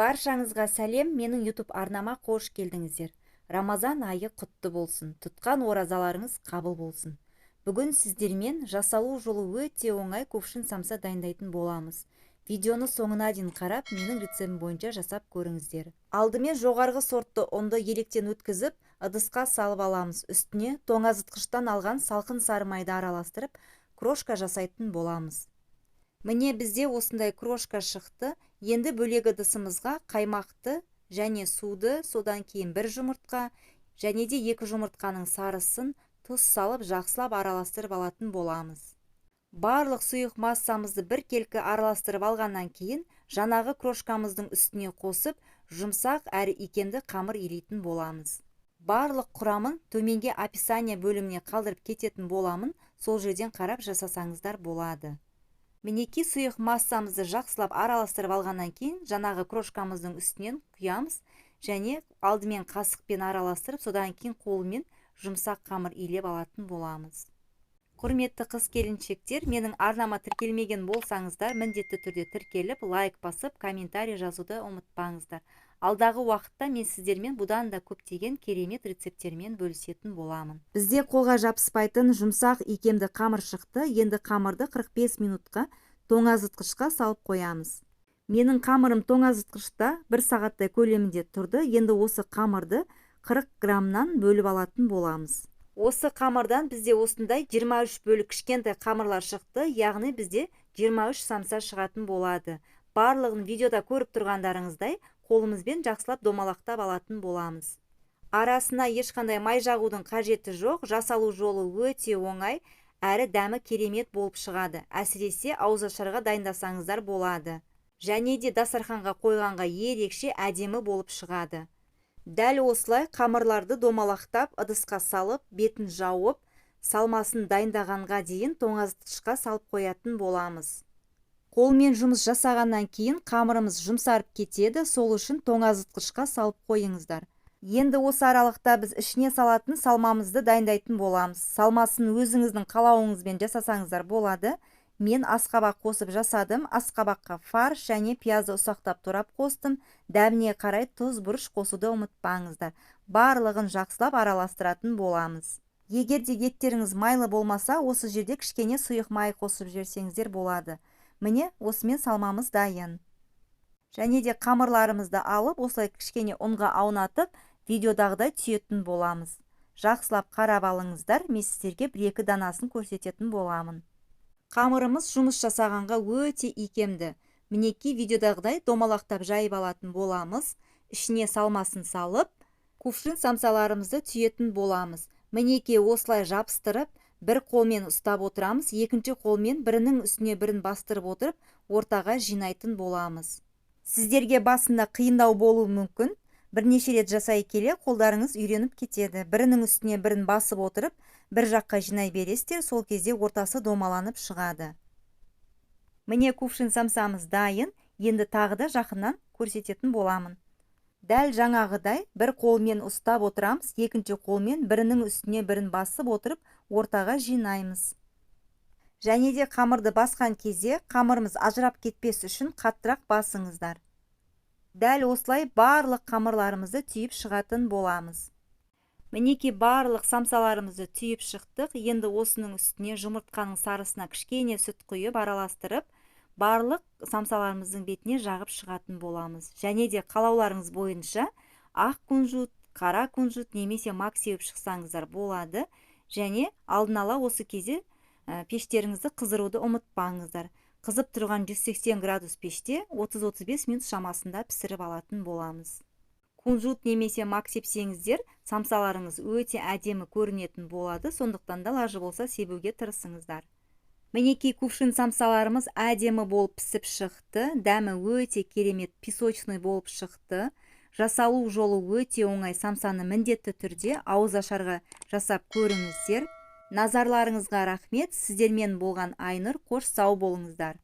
Баршаңызға сәлем, менің YouTube арнама қош келдіңіздер. Рамазан айы құтты болсын, тұтқан оразаларыңыз қабыл болсын. Бүгін сіздермен жасалу жолы өте оңай кувшин самса дайындайтын боламыз. Видеоны соңына дейін қарап, менің рецептім бойынша жасап көріңіздер. Алдымен жоғарғы сортты ұнды електен өткізіп, ыдысқа салып аламыз. Үстіне тоңазытқыштан алған салқын сары майды араластырып, крошка жасайтын боламыз. Міне бізде осындай крошка шықты. Енді бөлек ыдысымызға қаймақты және суды, содан кейін бір жұмыртқа және де 2 жұмыртқаның сарысын, тұз салып жақсылап араластырып алатын боламыз. Барлық сұйық массамызды біркелкі араластырып алғаннан кейін жаңағы крошкамыздың үстіне қосып, жұмсақ әрі икемді қамыр илейтін боламыз. Барлық құрамын төменге описание бөліміне қалдырып кететін боламын, сол жерден қарап жасасаңыздар болады. Мінеки сұйық массамызды жақсылап араластырып алғаннан кейін жаңағы крошкамыздың үстінен құямыз және алдымен қасықпен араластырып, содан кейін қолмен жұмсақ қамыр илеп алатын боламыз. Құрметті қыз-келіншектер, менің арнама тіркелмеген болсаңыздар, міндетті түрде тіркеліп, лайк басып, комментарий жазуды ұмытпаңыздар. Алдағы уақытта мен сіздермен бұдан да көптеген керемет рецепттермен бөлісетін боламын. Бізде қолға жабыспайтын жұмсақ икемді қамыр шықты. Енді қамырды 45 минутқа тоңазытқышқа салып қоямыз. Менің қамырым тоңазытқышта 1 сағаттай көлемінде тұрды. Енді осы қамырды 40 граммнан бөліп алатын боламыз. Осы қамырдан бізде осындай 23 бөлік кішкентай қамырлар шықты, яғни бізде 23 самса шығатын болады. Барлығын видеода көріп тұрғандарыңыздай қолымызбен жақсылап домалақтап алатын боламыз. Арасына ешқандай май жағудың қажеті жоқ, жасалу жолы өте оңай, әрі дәмі керемет болып шығады. Әсіресе ауызашарға дайындасаңыздар болады. Және де дастарханға қойғанға ерекше әдемі болып шығады. Дәл осылай қамырларды домалақтап, ыдысқа салып, бетін жауып, салмасын дайындағанға дейін тоңазытқышқа салып қоятын боламыз. Қолмен жұмыс жасағаннан кейін қамырымыз жұмсарып кетеді, сол үшін тоңазытқышқа салып қойыңыздар. Енді осы аралықта біз ішіне салатын салмамызды дайындайтын боламыз. Салмасын өзіңіздің қалауыңызбен жасасаңыздар болады. Мен асқабақ қосып жасадым. Асқабаққа фарш және пиязды ұсақтап турап қостым. Дәміне қарай тұз, бұрыш қосуды ұмытпаңыздар. Барлығын жақсылап араластыратын боламыз. Егер де еттеріңіз майлы болмаса, осы жерде кішкене сұйық май қосып жіберсеңіздер болады. Міне, осымен салмамыз дайын. Және де қамырларымызды алып, осылай кішкене ұнға аунатып, видеодағыдай түйетін боламыз. Жақсылап қарап алыңыздар, мен сіздерге 1-2 данасын көрсететін боламын. Қамырымыз жұмыс жасағанға өте икемді. Мінеки видеодағыдай домалақтап жайып алатын боламыз. Ішіне салмасын салып, кувшин самсаларымызды түйетін боламыз. Мінеки осылай жабыстырып, бір қолмен ұстап отырамыз, екінші қолмен бірінің үстіне бірін бастырып отырып, ортаға жинайтын боламыз. Сіздерге басында қиындау болуы мүмкін. Бірнеше рет жасай келе қолдарыңыз үйреніп кетеді. Бірінің үстіне бірін басып отырып, бір жаққа жинай бересіздер, сол кезде ортасы домаланып шығады. Міне кувшин самсамыз дайын, енді тағы да жақыннан көрсететін боламын. Дәл жаңағыдай бір қолмен ұстап отырамыз, екінші қолмен бірінің үстіне бірін басып отырып, ортаға жинаймыз. Және де қамырды басқан кезде қамырымыз ажырап кетпес үшін қаттырақ басыңыздар. Дәл осылай барлық қамырларымызды түйіп шығатын боламыз. Мінеки барлық самсаларымызды түйіп шықтық. Енді осының үстіне жұмыртқаның сарысына кішкене сүт құйып араластырып, барлық самсаларымыздың бетіне жағып шығатын боламыз. Және де қалауларыңыз бойынша ақ кунжут, қара кунжут немесе мак сеуіп шықсаңыздар болады. Және алдын ала осы кезде пештеріңізді қыздыруды ұмытпаңыздар. Қызып тұрған 180 градус пеште 30-35 минут шамасында пісіріп алатын боламыз. Кунжут немесе мак сепсеңіздер, самсаларыңыз өте әдемі көрінетін болады, сондықтан да лажы болса себуге тырысыңыздар. Мінеки кувшин самсаларымыз әдемі болып пісіп шықты, дәмі өте керемет песочный болып шықты. Жасалу жолы өте оңай, самсаны міндетті түрде ауызашарға жасап көріңіздер. Назарларыңызға рахмет. Сіздермен болған Айнұр, қош сау болыңыздар.